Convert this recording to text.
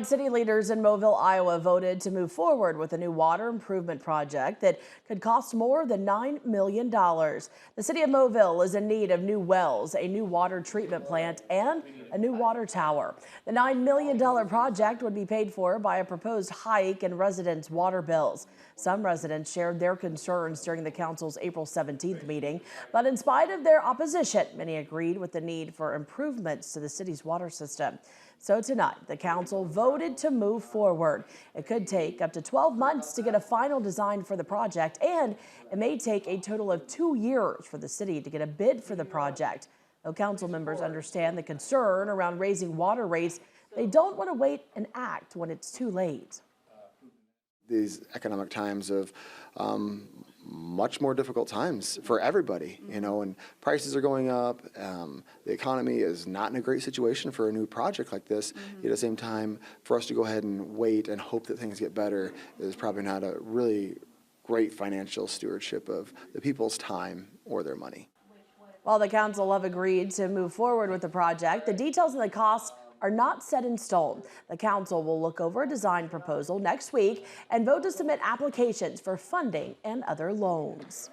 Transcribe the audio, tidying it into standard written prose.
City leaders in Moville, Iowa voted to move forward with a new water improvement project that could cost more than $9 million. The city of Moville is in need of new wells, a new water treatment plant, and a new water tower. The $9 million project would be paid for by a proposed hike in residents' water bills. Some residents shared their concerns during the council's April 17th meeting, but in spite of their opposition, many agreed with the need for improvements to the city's water system. So tonight, the council voted to move forward. It could take up to 12 months to get a final design for the project, and it may take a total of 2 years for the city to get a bid for the project. Though council members understand the concern around raising water rates, they don't want to wait and act when it's too late. These economic times of much more difficult times for everybody, and prices are going up. The economy is not in a great situation for a new project like this. Yet at the same time, for us to go ahead and wait and hope that things get better is probably not a really great financial stewardship of the people's time or their money. While the council have agreed to move forward with the project, the details and the costs are not set in stone. The council will look over a design proposal next week and vote to submit applications for funding and other loans.